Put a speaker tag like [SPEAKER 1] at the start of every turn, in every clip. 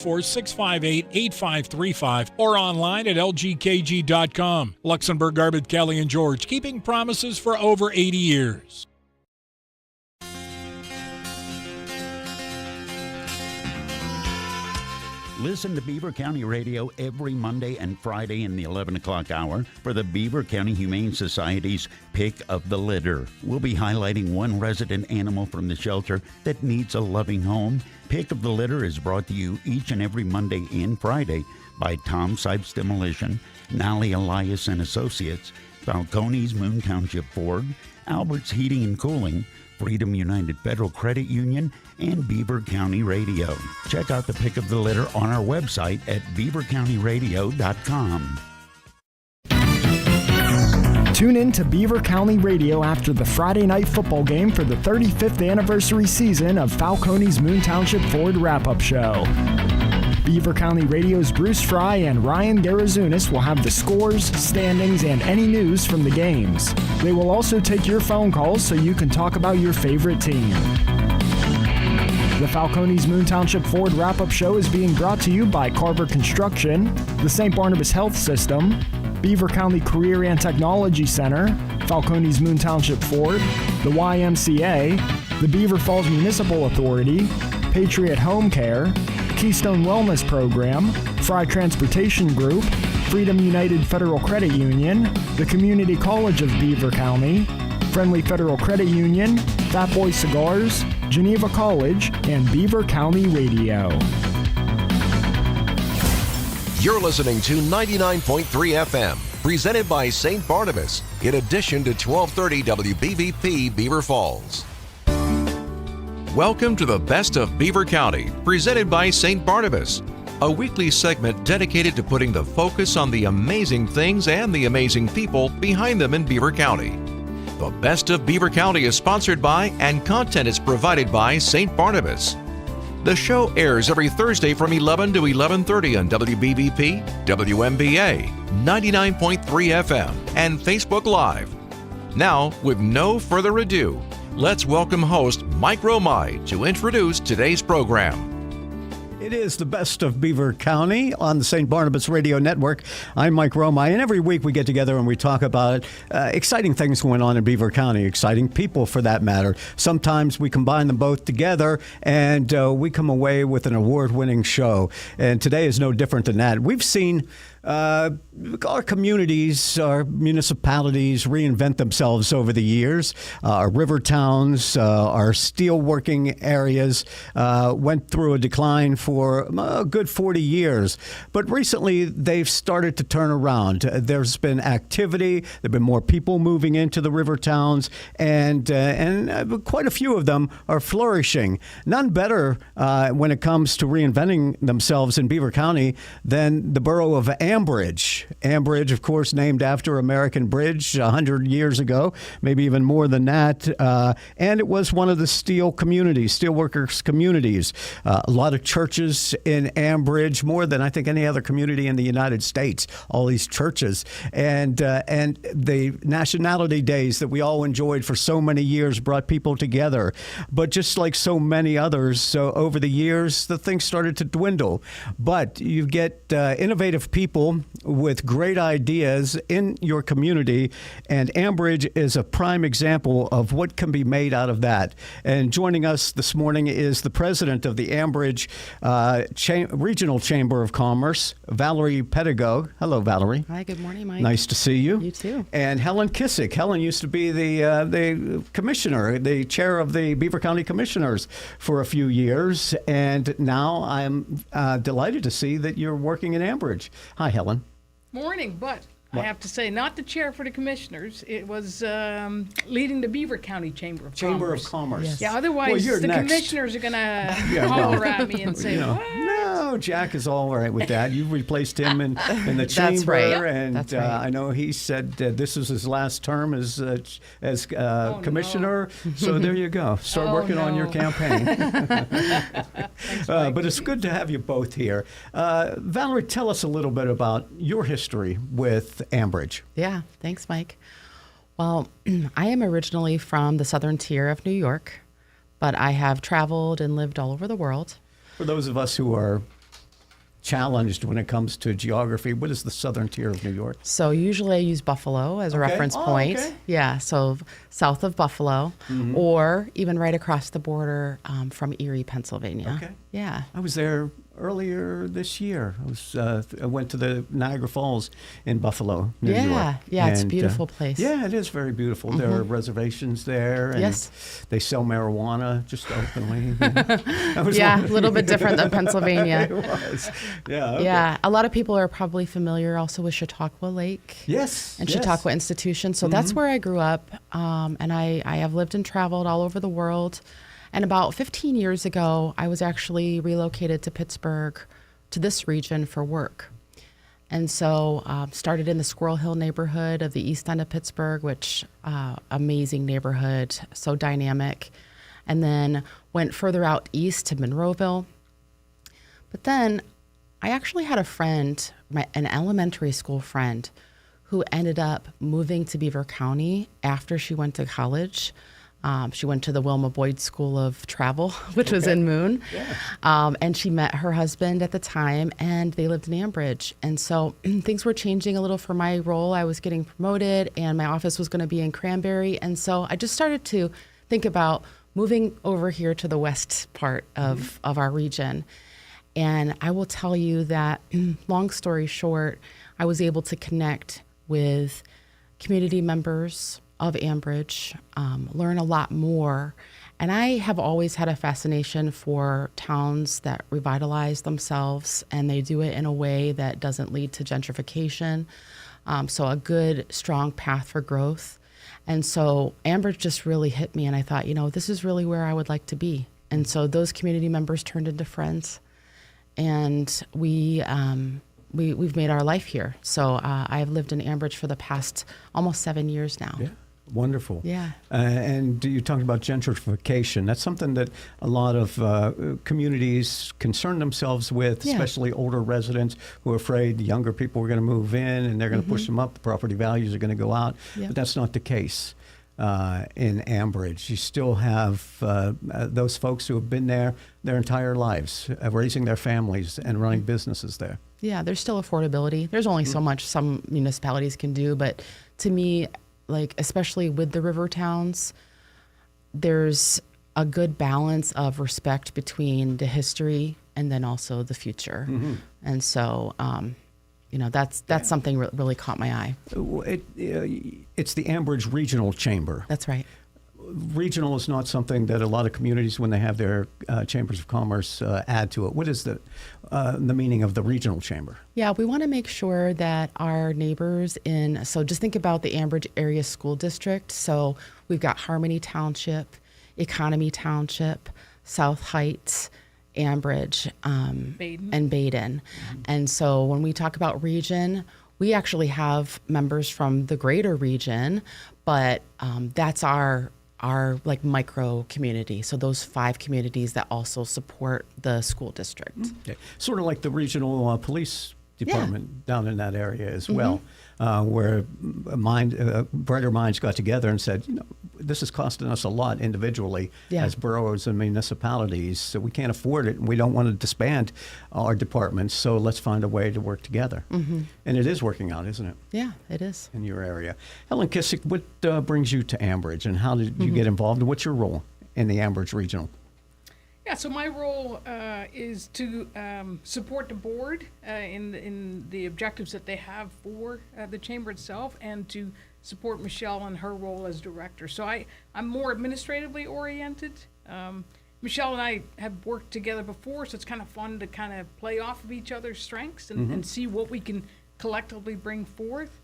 [SPEAKER 1] 658-8535 or online at lgkg.com. Luxembourg, Garbett, Kelly, and George, keeping promises for over 80 years.
[SPEAKER 2] Listen to Beaver County Radio every Monday and Friday in the 11 o'clock hour for the Beaver County Humane Society's Pick of the Litter. We'll be highlighting one resident animal from the shelter that needs a loving home. Pick of the Litter is brought to you each and every Monday and Friday by Tom Sipes Demolition, Nally Elias and Associates, Falcone's Moon Township Ford, Albert's Heating and Cooling, Freedom United Federal Credit Union, and Beaver County Radio. Check out the Pick of the Litter on our website at beavercountyradio.com.
[SPEAKER 3] Tune in to Beaver County Radio after the Friday night football game for the 35th anniversary season of Falcone's Moon Township Ford Wrap-Up Show. Beaver County Radio's Bruce Fry and Ryan Garazunas will have the scores, standings, and any news from the games. They will also take your phone calls so you can talk about your favorite team. The Falcone's Moon Township Ford Wrap-Up Show is being brought to you by Carver Construction, the St. Barnabas Health System, Beaver County Career and Technology Center, Falcone's Moon Township Ford, the YMCA, the Beaver Falls Municipal Authority, Patriot Home Care, Keystone Wellness Program, Fry Transportation Group, Freedom United Federal Credit Union, the Community College of Beaver County, Friendly Federal Credit Union, Fat Boy Cigars, Geneva College, and Beaver County Radio.
[SPEAKER 4] You're listening to 99.3 FM, presented by St. Barnabas, in addition to 1230 WBVP Beaver Falls. Welcome to the Best of Beaver County, presented by St. Barnabas, a weekly segment dedicated to putting the focus on the amazing things and the amazing people behind them in Beaver County. The Best of Beaver County is sponsored by and content is provided by St. Barnabas. The show airs every Thursday from 11 to 11:30 on WBVP, WMBA, 99.3 FM, and Facebook Live. Now, with no further ado, let's welcome host Mike Romai to introduce today's program.
[SPEAKER 5] It is the Best of Beaver County on the St. Barnabas Radio Network. I'm Mike Romai, and every week we get together and we talk about exciting things going on in Beaver County, exciting people for that matter. Sometimes we combine them both together, and we come away with an award-winning show. And today is no different than that. We've seen our communities, our municipalities reinvent themselves over the years. Our river towns, our steelworking areas went through a decline for a good 40 years. But recently, they've started to turn around. There's been activity. There have been more people moving into the river towns, and quite a few of them are flourishing. None better when it comes to reinventing themselves in Beaver County than the borough of AMBRIDGE. AMBRIDGE, of course, named after American Bridge 100 years ago, maybe even more than that. And it was one of the steelworkers communities. A lot of churches in AMBRIDGE, more than I think any other community in the United States. All these churches. And the nationality days that we all enjoyed for so many years brought people together. But just like so many others, so over the years, the things started to dwindle. But you get innovative people with great ideas in your community, and AMBRIDGE is a prime example of what can be made out of that. And joining us this morning is the president of the AMBRIDGE Regional Chamber of Commerce, Valerie Pedagogue. Hello, Valerie.
[SPEAKER 6] Hi, good morning, Mike.
[SPEAKER 5] Nice to see you.
[SPEAKER 6] You too. And
[SPEAKER 5] Helen Kissick. Helen used to be the commissioner, the chair of the Beaver County Commissioners for a few years, and now I'm delighted to see that you're working in AMBRIDGE. Hi, Helen.
[SPEAKER 7] Morning, but I have to say, not the chair for the commissioners. It was leading the Beaver County Chamber of Commerce.
[SPEAKER 5] Yes.
[SPEAKER 7] Yeah, otherwise the commissioners are going to holler at me and say, what?
[SPEAKER 5] No, Jack is all right with that. You replaced him in the chamber,
[SPEAKER 6] right.
[SPEAKER 5] And
[SPEAKER 6] That's right.
[SPEAKER 5] I know he said this is his last term as commissioner.
[SPEAKER 7] No.
[SPEAKER 5] So there you go. Start working on your campaign.
[SPEAKER 7] Thanks,
[SPEAKER 5] but it's good to have you both here. Valerie, tell us a little bit about your history with AMBRIDGE.
[SPEAKER 6] Yeah, thanks, Mike. Well, I am originally from the southern tier of New York, but I have traveled and lived all over the world.
[SPEAKER 5] For those of us who are challenged when it comes to geography. What is the southern tier of New York?
[SPEAKER 6] So usually I use Buffalo as a reference point.
[SPEAKER 5] Okay.
[SPEAKER 6] Yeah, so south of Buffalo, or even right across the border from Erie, Pennsylvania.
[SPEAKER 5] Okay.
[SPEAKER 6] Yeah.
[SPEAKER 5] I was there earlier this year. I went to the Niagara Falls in Buffalo, New York.
[SPEAKER 6] Yeah, it's a
[SPEAKER 5] And,
[SPEAKER 6] beautiful place.
[SPEAKER 5] Yeah, it is very beautiful. There are reservations there, and
[SPEAKER 6] Yes.
[SPEAKER 5] they sell marijuana just openly.
[SPEAKER 6] Yeah, a little bit different than Pennsylvania.
[SPEAKER 5] It was. Yeah. Okay.
[SPEAKER 6] Yeah, a lot of people are probably familiar also with Chautauqua Lake.
[SPEAKER 5] Yes.
[SPEAKER 6] And
[SPEAKER 5] yes.
[SPEAKER 6] Chautauqua Institution. So that's where I grew up. And I have lived and traveled all over the world. And about 15 years ago, I was actually relocated to Pittsburgh, to this region for work. And so started in the Squirrel Hill neighborhood of the east end of Pittsburgh, which amazing neighborhood, so dynamic. And then went further out east to Monroeville. But then I actually had a friend, an elementary school friend, who ended up moving to Beaver County after she went to college. She went to the Wilma Boyd School of Travel, which was in Moon. Yeah. And she met her husband at the time, and they lived in AMBRIDGE. And so things were changing a little for my role. I was getting promoted, and my office was going to be in Cranberry. And so I just started to think about moving over here to the west part of our region. And I will tell you that, long story short, I was able to connect with community members of AMBRIDGE, learn a lot more. And I have always had a fascination for towns that revitalize themselves, and they do it in a way that doesn't lead to gentrification. So a good, strong path for growth. And so AMBRIDGE just really hit me, and I thought, this is really where I would like to be. And so those community members turned into friends, and we've made our life here. So I've lived in AMBRIDGE for the past almost 7 years now.
[SPEAKER 5] Yeah. Wonderful.
[SPEAKER 6] Yeah.
[SPEAKER 5] And you talked about gentrification. That's something that a lot of communities concern themselves with, especially older residents who are afraid the younger people are going to move in and they're going to push them up. The property values are going to go out.
[SPEAKER 6] Yep.
[SPEAKER 5] But that's not the case in AMBRIDGE. You still have those folks who have been there their entire lives, raising their families and running businesses there.
[SPEAKER 6] Yeah, there's still affordability. There's only so much some municipalities can do, but to me, especially with the river towns, there's a good balance of respect between the history and then also the future. And so, that's something really caught my eye.
[SPEAKER 5] It's the AMBRIDGE Regional Chamber.
[SPEAKER 6] That's right.
[SPEAKER 5] Regional is not something that a lot of communities, when they have their chambers of commerce, add to it. What is the meaning of the regional chamber?
[SPEAKER 6] Yeah, we want to make sure that our neighbors so just think about the AMBRIDGE area school district. So we've got Harmony Township, Economy Township, South Heights, AMBRIDGE, and Baden. And so when we talk about region, we actually have members from the greater region, but that's our micro community. So those 5 communities that also support the school district.
[SPEAKER 5] Okay. Sort of like the regional police department down in that area as well, where brighter minds got together and said, this is costing us a lot individually as boroughs and municipalities, so we can't afford it, and we don't want to disband our departments, so let's find a way to work together. And it is working out, isn't it?
[SPEAKER 6] Yeah, it is.
[SPEAKER 5] In your area. Helen Kissick, what brings you to AMBRIDGE, and how did you get involved, and what's your role in the AMBRIDGE Regional?
[SPEAKER 7] Yeah, so my role is to support the board in the objectives that they have for the chamber itself, and to support Michelle in her role as director. So I'm more administratively oriented. Michelle and I have worked together before, so it's kind of fun to kind of play off of each other's strengths and see what we can collectively bring forth.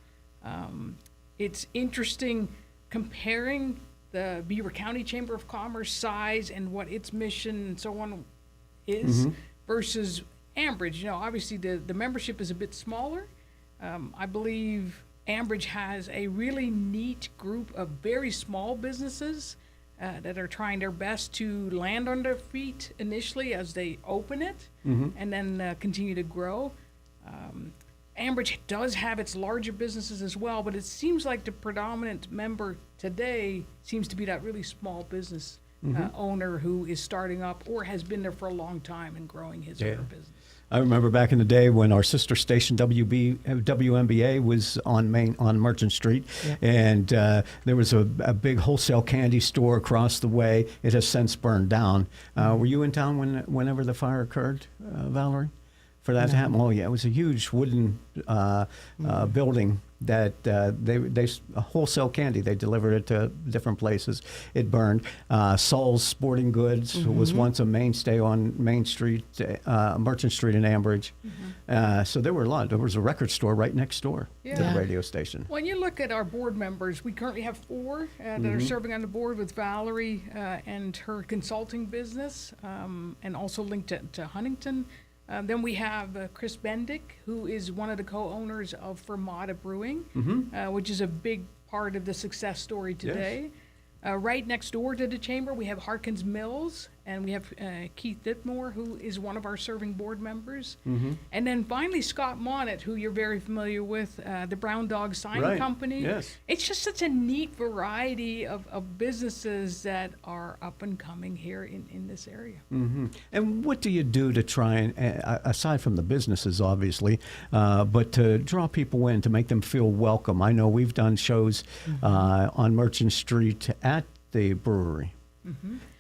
[SPEAKER 7] It's interesting comparing the Beaver County Chamber of Commerce size and what its mission and so on is versus AMBRIDGE. Obviously the membership is a bit smaller. I believe AMBRIDGE has a really neat group of very small businesses that are trying their best to land on their feet initially as they open it and then continue to grow. AMBRIDGE does have its larger businesses as well, but it seems like the predominant member today seems to be that really small business owner who is starting up or has been there for a long time and growing his or her business.
[SPEAKER 5] I remember back in the day when our sister station WMBA was on Merchant Street, and there was a big wholesale candy store across the way. It has since burned down. Were you in town whenever the fire occurred, Valerie? For that to happen? Oh yeah, it was a huge wooden building that they wholesale candy. They delivered it to different places. It burned. Saul's Sporting Goods was once a mainstay on Main Street, Merchant Street in AMBRIDGE. So there were a lot. There was a record store right next door to the radio station.
[SPEAKER 7] When you look at our board members, we currently have 4 that are serving on the board with Valerie and her consulting business, and also linked to Huntington. Then we have Chris Bendick, who is one of the co-owners of Fermata Brewing, which is a big part of the success story today. Right next door to the chamber, we have Harkins Mills, and we have Keith Dittmore, who is one of our serving board members. And then finally, Scott Monnet, who you're very familiar with, the Brown Dog Sign Company.
[SPEAKER 5] Yes.
[SPEAKER 7] It's just such a neat variety of businesses that are up and coming here in this area.
[SPEAKER 5] And what do you do to try and, aside from the businesses, obviously, but to draw people in, to make them feel welcome? I know we've done shows on Merchant Street at the brewery.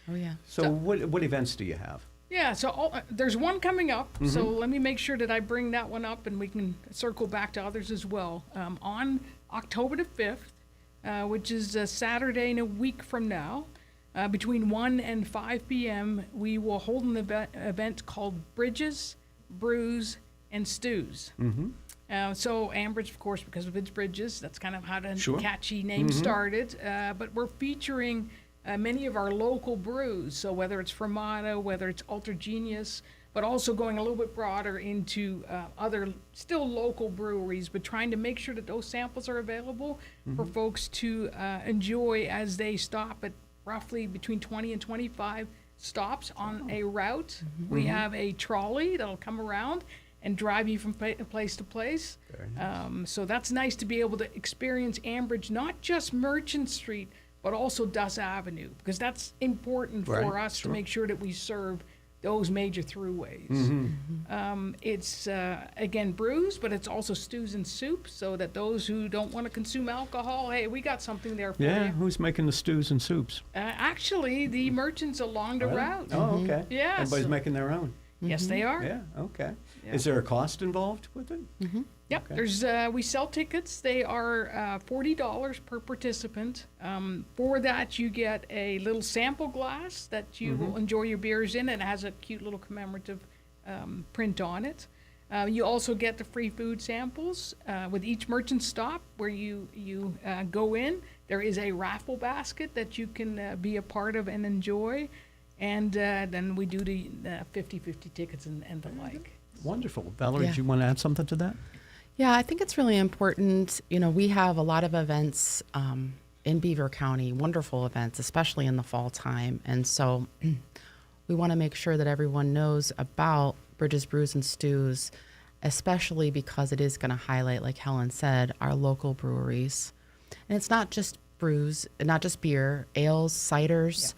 [SPEAKER 6] Oh, yeah.
[SPEAKER 5] So what events do you have?
[SPEAKER 7] Yeah, so there's one coming up, so let me make sure that I bring that one up and we can circle back to others as well. On October the 5th, which is a Saturday in a week from now, between 1 and 5 p.m., we will hold an event called Bridges, Brews, and Stews. So AMBRIDGE, of course, because of its bridges, that's kind of how the catchy name started. But we're featuring many of our local brews, so whether it's Fermata, whether it's Ultra Genius, but also going a little bit broader into other still local breweries, but trying to make sure that those samples are available for folks to enjoy as they stop at roughly between 20 and 25 stops on a route. We have a trolley that'll come around and drive you from place to place. So that's nice to be able to experience AMBRIDGE, not just Merchant Street, but also Duss Avenue, because that's important for us to make sure that we serve those major throughways. It's, again, brews, but it's also stews and soups, so that those who don't want to consume alcohol, hey, we got something there for you.
[SPEAKER 5] Yeah, who's making the stews and soups?
[SPEAKER 7] Actually, the merchants along the route.
[SPEAKER 5] Oh, okay.
[SPEAKER 7] Yes.
[SPEAKER 5] Everybody's making their own.
[SPEAKER 7] Yes, they are.
[SPEAKER 5] Yeah, okay.
[SPEAKER 7] Yeah.
[SPEAKER 5] Is there a cost involved with it?
[SPEAKER 7] Yep.
[SPEAKER 5] Okay.
[SPEAKER 7] There's we sell tickets. They are $40 per participant. For that, you get a little sample glass that you will enjoy your beers in, and it has a cute little commemorative print on it. You also get the free food samples with each merchant stop where you go in. There is a raffle basket that you can be a part of and enjoy. And then we do the 50-50 tickets and the like.
[SPEAKER 5] Wonderful. Valerie, do you want to add something to that?
[SPEAKER 6] Yeah, I think it's really important. You know, we have a lot of events in Beaver County, wonderful events, especially in the fall time. And so we want to make sure that everyone knows about Bridges, Brews, and Stews, especially because it is going to highlight, like Helen said, our local breweries. And it's not just brews, not just beer, ales, ciders,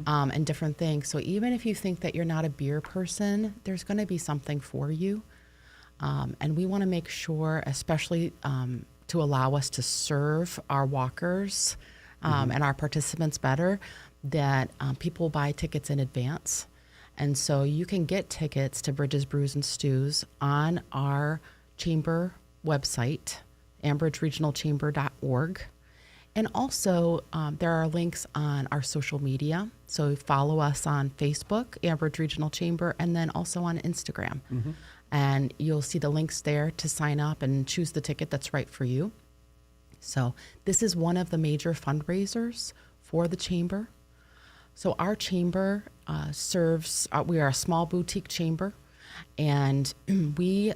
[SPEAKER 6] and different things. So even if you think that you're not a beer person, there's going to be something for you. And we want to make sure, especially to allow us to serve our walkers and our participants better, that people buy tickets in advance. And so you can get tickets to Bridges, Brews, and Stews on our chamber website, ambridgeregionalchamber.org. And also, there are links on our social media. So follow us on Facebook, AMBRIDGE Regional Chamber, and then also on Instagram. And you'll see the links there to sign up and choose the ticket that's right for you. So this is one of the major fundraisers for the chamber. So our chamber serves, we are a small boutique chamber, and we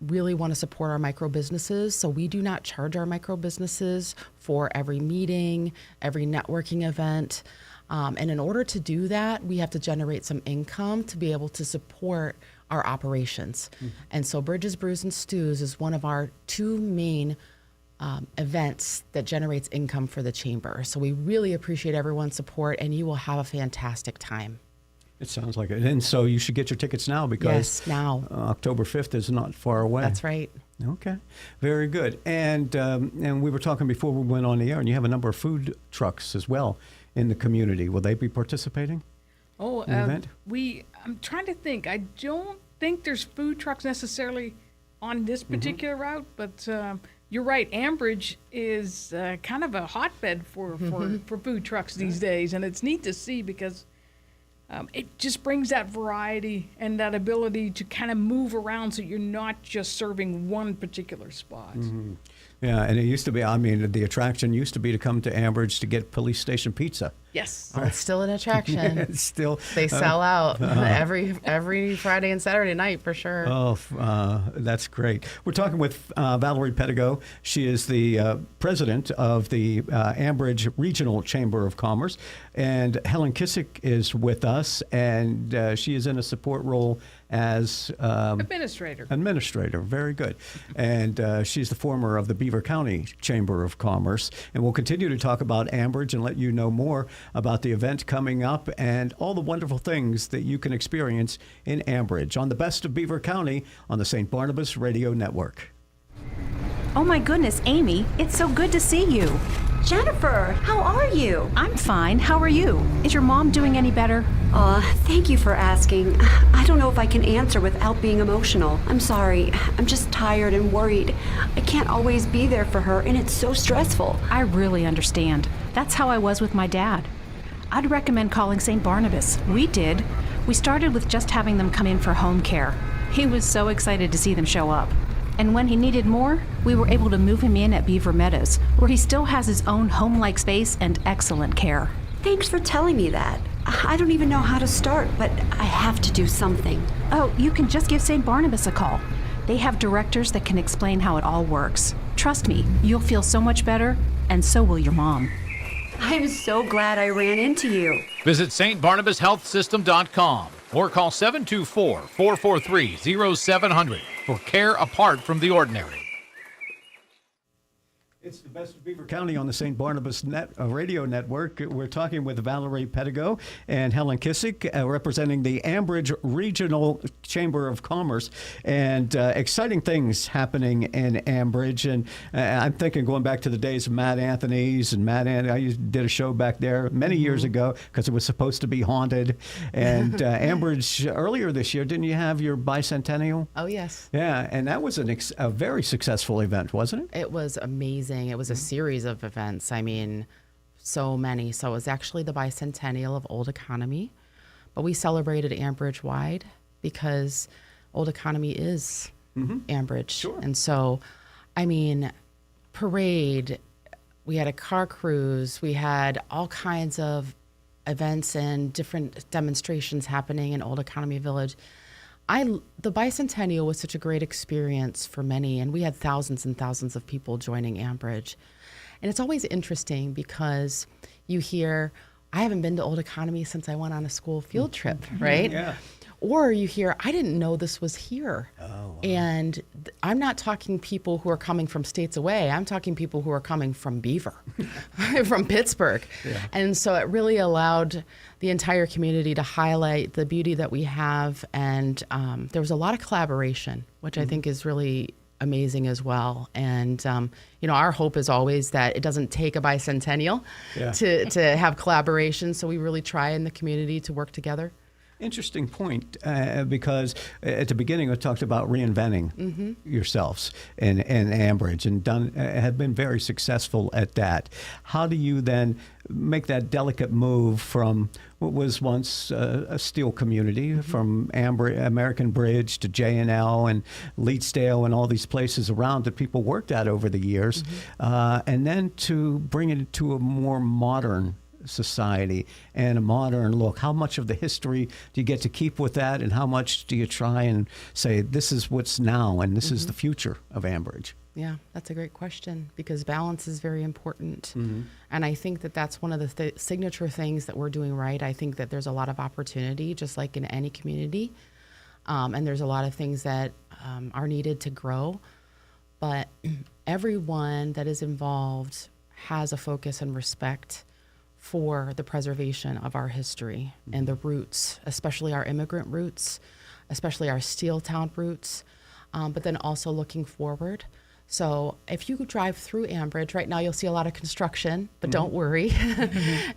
[SPEAKER 6] really want to support our micro businesses. So we do not charge our micro businesses for every meeting, every networking event. And in order to do that, we have to generate some income to be able to support our operations. And so Bridges, Brews, and Stews is one of our two main events that generates income for the chamber. So we really appreciate everyone's support, and you will have a fantastic time.
[SPEAKER 5] It sounds like it. And so you should get your tickets now because
[SPEAKER 6] Yes, now.
[SPEAKER 5] October 5th is not far away.
[SPEAKER 6] That's right.
[SPEAKER 5] Okay, very good. And we were talking before we went on the air, and you have a number of food trucks as well in the community. Will they be participating?
[SPEAKER 7] Oh,
[SPEAKER 5] in the event?
[SPEAKER 7] I'm trying to think. I don't think there's food trucks necessarily on this particular route, but you're right. AMBRIDGE is kind of a hotbed for food trucks these days, and it's neat to see because it just brings that variety and that ability to kind of move around so you're not just serving one particular spot.
[SPEAKER 5] Yeah, and it used to be, I mean, the attraction used to be to come to AMBRIDGE to get police station pizza.
[SPEAKER 7] Yes.
[SPEAKER 6] Oh, it's still an attraction.
[SPEAKER 5] It's still.
[SPEAKER 6] They sell out every Friday and Saturday night for sure.
[SPEAKER 5] That's great. We're talking with Valerie Pedigo. She is the president of the AMBRIDGE Regional Chamber of Commerce. And Helen Kissick is with us, and she is in a support role as administrator. Very good. And she's the former of the Beaver County Chamber of Commerce. And we'll continue to talk about AMBRIDGE and let you know more about the event coming up and all the wonderful things that you can experience in AMBRIDGE on the Best of Beaver County on the St. Barnabas Radio Network.
[SPEAKER 8] Oh my goodness, Amy, it's so good to see you.
[SPEAKER 9] Jennifer, how are you?
[SPEAKER 8] I'm fine. How are you? Is your mom doing any better?
[SPEAKER 9] Thank you for asking. I don't know if I can answer without being emotional. I'm sorry. I'm just tired and worried. I can't always be there for her, and it's so stressful.
[SPEAKER 8] I really understand. That's how I was with my dad. I'd recommend calling St. Barnabas. We did. We started with just having them come in for home care. He was so excited to see them show up. And when he needed more, we were able to move him in at Beaver Meadows, where he still has his own home-like space and excellent care.
[SPEAKER 9] Thanks for telling me that. I don't even know how to start, but I have to do something.
[SPEAKER 8] Oh, you can just give St. Barnabas a call. They have directors that can explain how it all works. Trust me, you'll feel so much better, and so will your mom.
[SPEAKER 9] I'm so glad I ran into you.
[SPEAKER 10] Visit stbarnabashealthsystem.com or call 724-443-0700 for care apart from the ordinary.
[SPEAKER 5] It's the Best of Beaver County on the St. Barnabas Radio Network. We're talking with Valerie Pedigo and Helen Kissick, representing the AMBRIDGE Regional Chamber of Commerce. And exciting things happening in AMBRIDGE. And I'm thinking going back to the days of Matt Anthony's. And I did a show back there many years ago because it was supposed to be haunted. And AMBRIDGE, earlier this year, didn't you have your bicentennial?
[SPEAKER 6] Oh, yes.
[SPEAKER 5] Yeah, and that was a very successful event, wasn't it?
[SPEAKER 6] It was amazing. It was a series of events. I mean, so many. So it was actually the bicentennial of Old Economy, but we celebrated AMBRIDGE wide because Old Economy is AMBRIDGE.
[SPEAKER 5] Sure.
[SPEAKER 6] And so, I mean, parade, we had a car cruise, we had all kinds of events and different demonstrations happening in Old Economy Village. The bicentennial was such a great experience for many, and we had thousands and thousands of people joining AMBRIDGE. And it's always interesting because you hear, I haven't been to Old Economy since I went on a school field trip, right?
[SPEAKER 5] Yeah.
[SPEAKER 6] Or you hear, I didn't know this was here. Oh, wow. And I'm not talking people who are coming from states away. I'm talking people who are coming from Beaver, from Pittsburgh. Yeah. And so it really allowed the entire community to highlight the beauty that we have. And there was a lot of collaboration, which I think is really amazing as well. And, our hope is always that it doesn't take a bicentennial to have collaboration. So we really try in the community to work together.
[SPEAKER 5] Interesting point, because at the beginning I talked about reinventing yourselves in AMBRIDGE and have been very successful at that. How do you then make that delicate move from what was once a steel community, from American Bridge to J&L and Leetsdale and all these places around that people worked at over the years, and then to bring it to a more modern society and a modern look? How much of the history do you get to keep with that, and how much do you try and say this is what's now and this is the future of AMBRIDGE?
[SPEAKER 6] Yeah, that's a great question because balance is very important. And I think that that's one of the signature things that we're doing right. I think that there's a lot of opportunity, just like in any community, and there's a lot of things that are needed to grow, but everyone that is involved has a focus and respect for the preservation of our history and the roots, especially our immigrant roots, especially our steel town roots, but then also looking forward. So if you drive through AMBRIDGE, right now you'll see a lot of construction, but don't worry,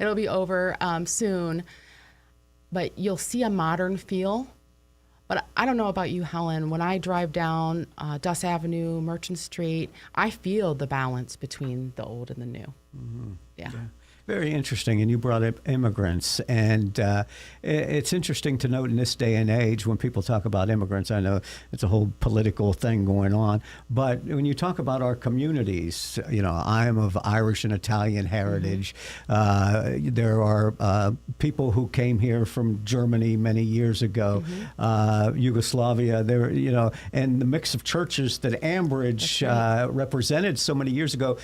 [SPEAKER 6] it'll be over soon. But you'll see a modern feel. But I don't know about you, Helen, when I drive down Duss Avenue, Merchant Street, I feel the balance between the old and the new. Yeah.
[SPEAKER 5] Very interesting. And you brought up immigrants. And it's interesting to note in this day and age when people talk about immigrants, I know it's a whole political thing going on. But when you talk about our communities, you know, I am of Irish and Italian heritage. There are people who came here from Germany many years ago, Yugoslavia, there, you know, and the mix of churches that AMBRIDGE represented so many years ago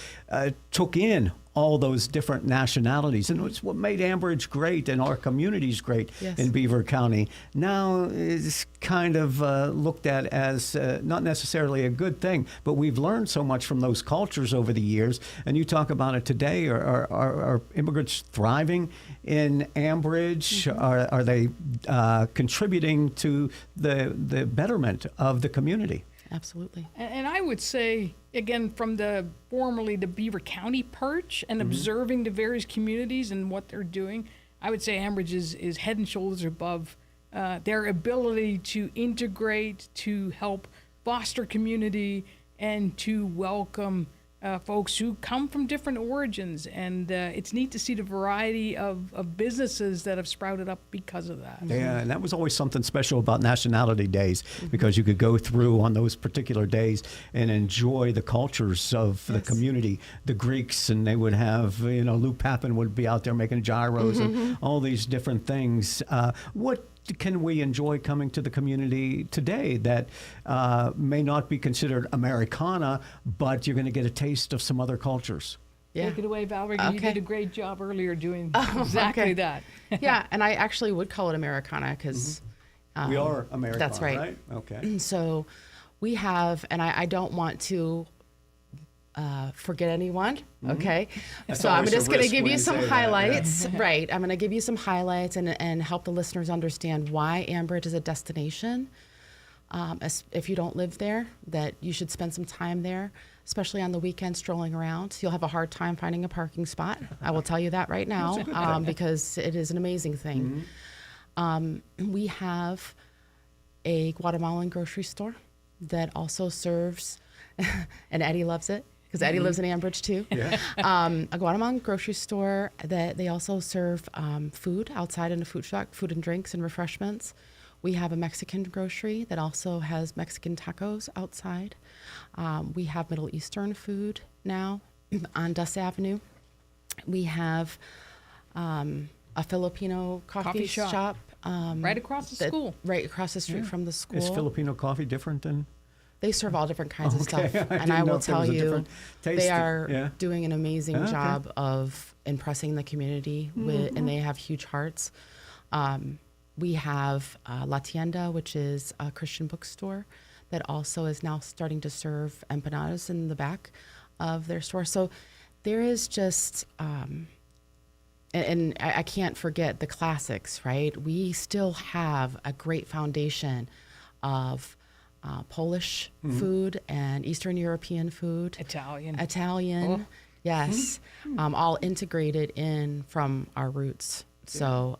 [SPEAKER 5] took in all those different nationalities. And it's what made AMBRIDGE great and our communities great in Beaver County. Now it's kind of looked at as not necessarily a good thing, but we've learned so much from those cultures over the years. And you talk about it today. Are immigrants thriving in AMBRIDGE? Are they contributing to the betterment of the community?
[SPEAKER 6] Absolutely.
[SPEAKER 7] And I would say, again, from formerly the Beaver County perch and observing the various communities and what they're doing, I would say AMBRIDGE is head and shoulders above their ability to integrate, to help foster community, and to welcome folks who come from different origins. And it's neat to see the variety of businesses that have sprouted up because of that.
[SPEAKER 5] Yeah, and that was always something special about Nationality Days, because you could go through on those particular days and enjoy the cultures of the community. The Greeks, and they would have, you know, Lou Papin would be out there making gyros and all these different things. What can we enjoy coming to the community today that may not be considered Americana, but you're going to get a taste of some other cultures?
[SPEAKER 6] Yeah.
[SPEAKER 7] Take it away, Valerie. You did a great job earlier doing exactly that.
[SPEAKER 6] Yeah, and I actually would call it Americana because
[SPEAKER 5] we are Americana,
[SPEAKER 6] that's right.
[SPEAKER 5] Okay.
[SPEAKER 6] So we have, and I don't want to forget anyone, okay?
[SPEAKER 5] That's
[SPEAKER 6] so I'm
[SPEAKER 5] always a
[SPEAKER 6] just going to
[SPEAKER 5] risk
[SPEAKER 6] give
[SPEAKER 5] when
[SPEAKER 6] you
[SPEAKER 5] you
[SPEAKER 6] some
[SPEAKER 5] say that,
[SPEAKER 6] highlights. Right, I'm going to give you some highlights and help the listeners understand why AMBRIDGE is a destination. If you don't live there, that you should spend some time there, especially on the weekend strolling around. You'll have a hard time finding a parking spot. I will tell you that right now, because it is an amazing thing. We have a Guatemalan grocery store that also serves, and Eddie loves it, because Eddie lives in AMBRIDGE too. A Guatemalan grocery store that they also serve food outside in a food truck, food and drinks and refreshments. We have a Mexican grocery that also has Mexican tacos outside. We have Middle Eastern food now on Duss Avenue. We have a Filipino coffee shop.
[SPEAKER 7] Right across the school.
[SPEAKER 6] Right across the street from the school.
[SPEAKER 5] Is Filipino coffee different than?
[SPEAKER 6] They serve all different kinds of stuff. And I will tell you, they are doing an amazing job of impressing the community, and they have huge hearts. We have La Tienda, which is a Christian bookstore that also is now starting to serve empanadas in the back of their store. So there is just, and I can't forget the classics, right? We still have a great foundation of Polish food and Eastern European food. Italian, yes. All integrated in from our roots. So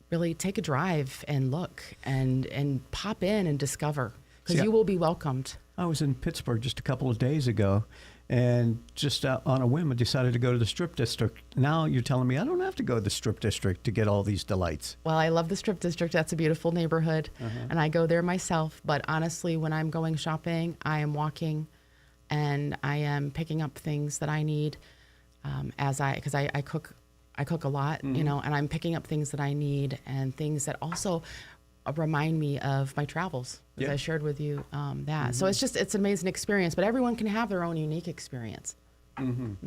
[SPEAKER 6] really take a drive and look and pop in and discover, because you will be welcomed.
[SPEAKER 5] I was in Pittsburgh just a couple of days ago, and just on a whim, I decided to go to the Strip District. Now you're telling me I don't have to go to the Strip District to get all these delights.
[SPEAKER 6] Well, I love the Strip District. That's a beautiful neighborhood, and I go there myself. But honestly, when I'm going shopping, I am walking, and I am picking up things that I need because I cook. I cook a lot, you know, and I'm picking up things that I need and things that also remind me of my travels, as I shared with you that. So it's an amazing experience, but everyone can have their own unique experience.
[SPEAKER 5] And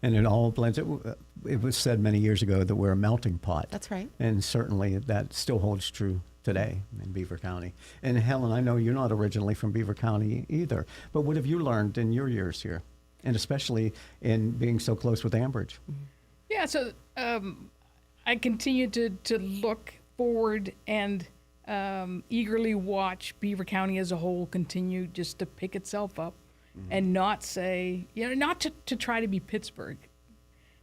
[SPEAKER 5] it all blends. It was said many years ago that we're a melting pot.
[SPEAKER 6] That's right.
[SPEAKER 5] And certainly that still holds true today in Beaver County. And Helen, I know you're not originally from Beaver County either, but what have you learned in your years here? And especially in being so close with AMBRIDGE?
[SPEAKER 7] Yeah, so I continue to look forward and eagerly watch Beaver County as a whole continue just to pick itself up and not say, not to try to be Pittsburgh.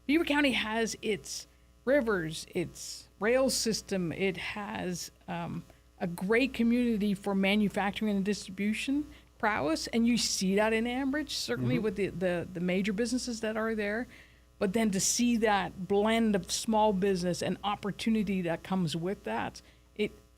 [SPEAKER 7] Beaver County has its rivers, its rail system, it has a great community for manufacturing and distribution prowess, and you see that in Ambridge, certainly with the major businesses that are there. But then to see that blend of small business and opportunity that comes with that,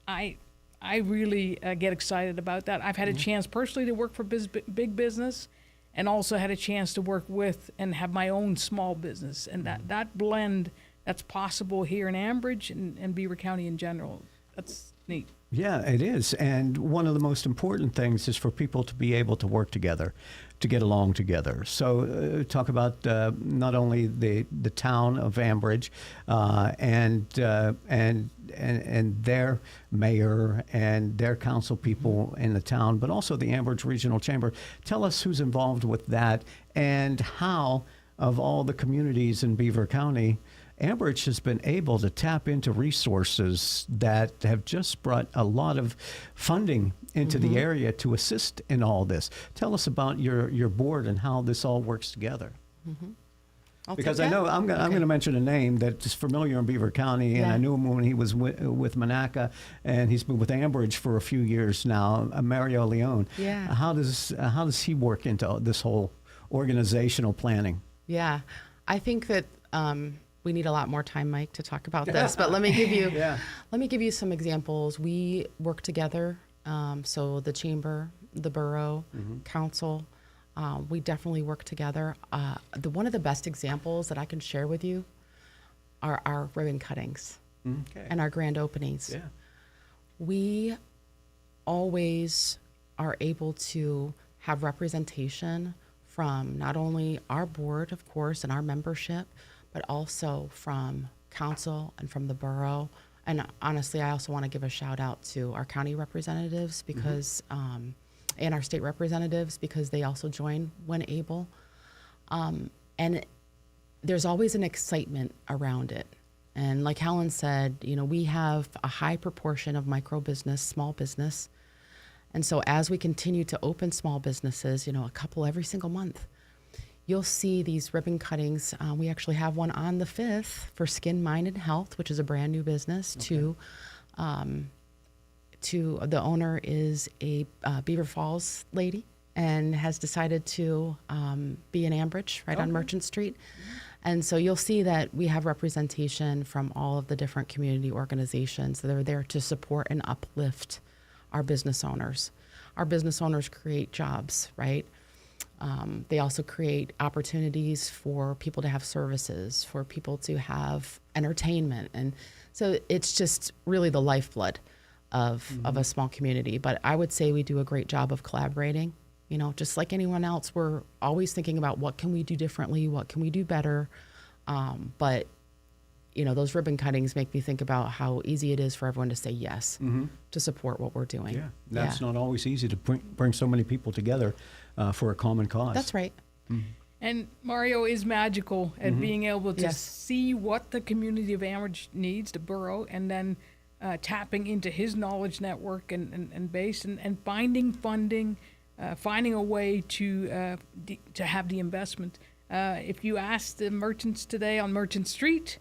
[SPEAKER 7] I really get excited about that. I've had a chance personally to work for big business, and also had a chance to work with and have my own small business. And that blend that's possible here in Ambridge and Beaver County in general, that's neat.
[SPEAKER 5] Yeah, it is. And one of the most important things is for people to be able to work together, to get along together. So talk about not only the town of Ambridge and their mayor and their council people in the town, but also the Ambridge Regional Chamber. Tell us who's involved with that and how, of all the communities in Beaver County, Ambridge has been able to tap into resources that have just brought a lot of funding into the area to assist in all this. Tell us about your board and how this all works together. Because I know I'm going to mention a name that's familiar in Beaver County, and I knew him when he was with Monaca, and he's been with Ambridge for a few years now. Mario Leone.
[SPEAKER 6] Yeah.
[SPEAKER 5] How does he work into this whole organizational planning?
[SPEAKER 6] Yeah, I think that we need a lot more time, Mike, to talk about this. But let me give you some examples. We work together. So the chamber, the borough, council, we definitely work together. One of the best examples that I can share with you are our ribbon cuttings and our grand openings.
[SPEAKER 5] Yeah.
[SPEAKER 6] We always are able to have representation from not only our board, of course, and our membership, but also from council and from the borough. And honestly, I also want to give a shout out to our county representatives because, and our state representatives, because they also join when able. And there's always an excitement around it. And like Helen said, we have a high proportion of micro business, small business. And so as we continue to open small businesses, a couple every single month, you'll see these ribbon cuttings. We actually have one on the 5th for Skin, Mind, and Health, which is a brand new business. To the owner is a Beaver Falls lady and has decided to be in Ambridge on Merchant Street. And so you'll see that we have representation from all of the different community organizations that are there to support and uplift our business owners. Our business owners create jobs, right? They also create opportunities for people to have services, for people to have entertainment. And so it's just really the lifeblood of a small community. But I would say we do a great job of collaborating. Just like anyone else, we're always thinking about what can we do differently, what can we do better. But those ribbon cuttings make me think about how easy it is for everyone to say yes to support what we're doing.
[SPEAKER 5] Yeah, that's not always easy to bring so many people together for a common cause.
[SPEAKER 6] That's right.
[SPEAKER 7] And Mario is magical at being able to see what the community of Ambridge needs, the borough, and then tapping into his knowledge network and base and finding funding, finding a way to have the investment. If you ask the merchants today on Merchant Street,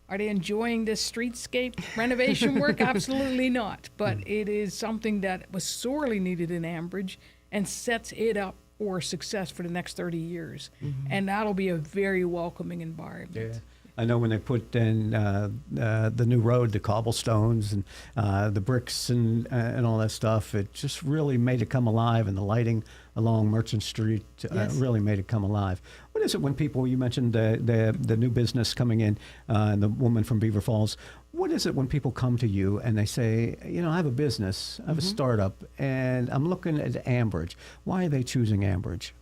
[SPEAKER 7] are they enjoying this streetscape renovation work? Absolutely not. But it is something that was sorely needed in Ambridge and sets it up for success for the next 30 years. And that'll be a very welcoming environment.
[SPEAKER 5] Yeah. I know when they put in the new road, the cobblestones and the bricks and all that stuff, it just really made it come alive, and the lighting along Merchant Street really made it come alive. What is it when people, you mentioned the new business coming in, and the woman from Beaver Falls, what is it when people come to you and they say, I have a business, I have a startup, and I'm looking at Ambridge. Why are they choosing Ambridge?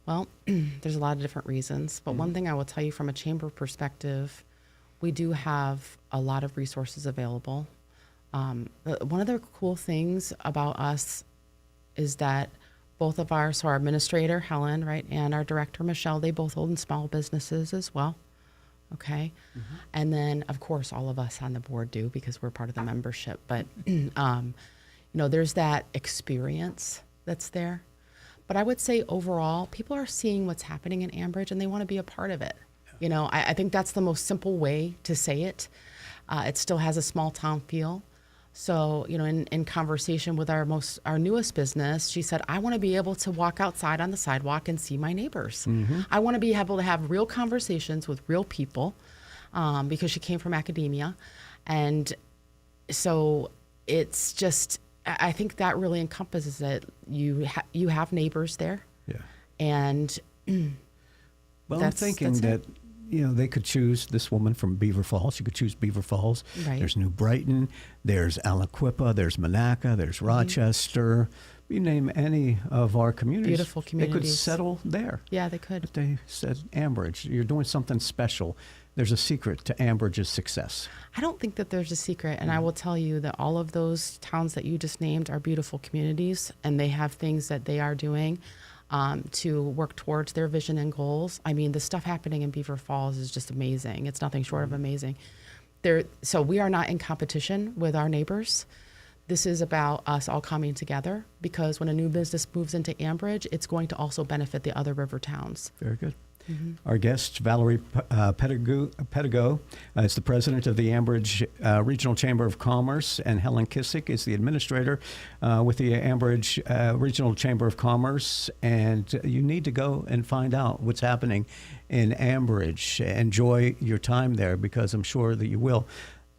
[SPEAKER 6] Well, there's a lot of different reasons, but one thing I will tell you from a chamber perspective, we do have a lot of resources available. One of the cool things about us is that both of our administrator, Helen, right, and our director, Michelle, they both own small businesses as well. Okay. And then, of course, all of us on the board do because we're part of the membership. But, there's that experience that's there. But I would say overall, people are seeing what's happening in Ambridge and they want to be a part of it. I think that's the most simple way to say it. It still has a small town feel. So, in conversation with our newest business, she said, I want to be able to walk outside on the sidewalk and see my neighbors. I want to be able to have real conversations with real people because she came from academia. And so it's just, I think that really encompasses it. You have neighbors there.
[SPEAKER 5] Yeah.
[SPEAKER 6] And
[SPEAKER 5] well, I'm thinking that they could choose this woman from Beaver Falls. You could choose Beaver Falls.
[SPEAKER 6] Right.
[SPEAKER 5] There's New Brighton. There's Aliquippa. There's Monaca. There's Rochester. You name any of our communities.
[SPEAKER 6] Beautiful communities.
[SPEAKER 5] They could settle there.
[SPEAKER 6] Yeah, they could.
[SPEAKER 5] But they said, Ambridge, you're doing something special. There's a secret to Ambridge's success.
[SPEAKER 6] I don't think that there's a secret. And I will tell you that all of those towns that you just named are beautiful communities. And they have things that they are doing to work towards their vision and goals. I mean, the stuff happening in Beaver Falls is just amazing. It's nothing short of amazing. So we are not in competition with our neighbors. This is about us all coming together because when a new business moves into Ambridge, it's going to also benefit the other river towns.
[SPEAKER 5] Very good. Our guest, Valerie Pedigo, is the president of the Ambridge Regional Chamber of Commerce, and Helen Kissick is the administrator with the Ambridge Regional Chamber of Commerce. And you need to go and find out what's happening in Ambridge. Enjoy your time there because I'm sure that you will.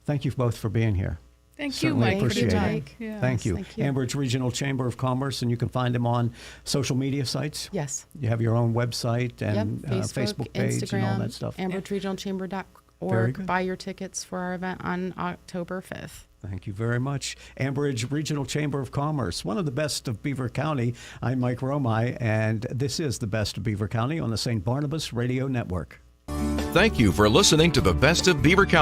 [SPEAKER 5] Thank you both for being here.
[SPEAKER 7] Thank you,
[SPEAKER 5] Certainly
[SPEAKER 7] Mike.
[SPEAKER 5] appreciate it.
[SPEAKER 7] Mike. Yes,
[SPEAKER 5] Thank you.
[SPEAKER 6] thank you.
[SPEAKER 5] Ambridge Regional Chamber of Commerce, and you can find them on social media sites.
[SPEAKER 6] Yes.
[SPEAKER 5] You have your own website and Facebook page
[SPEAKER 6] Instagram,
[SPEAKER 5] and all that stuff.
[SPEAKER 6] AmbridgeRegionalChamber.org.
[SPEAKER 5] Very good.
[SPEAKER 6] Buy your tickets for our event on October 5th.
[SPEAKER 5] Thank you very much. Ambridge Regional Chamber of Commerce, one of the best of Beaver County. I'm Mike Romai, and this is the Best of Beaver County on the St. Barnabas Radio Network.
[SPEAKER 4] Thank you for listening to the Best of Beaver County.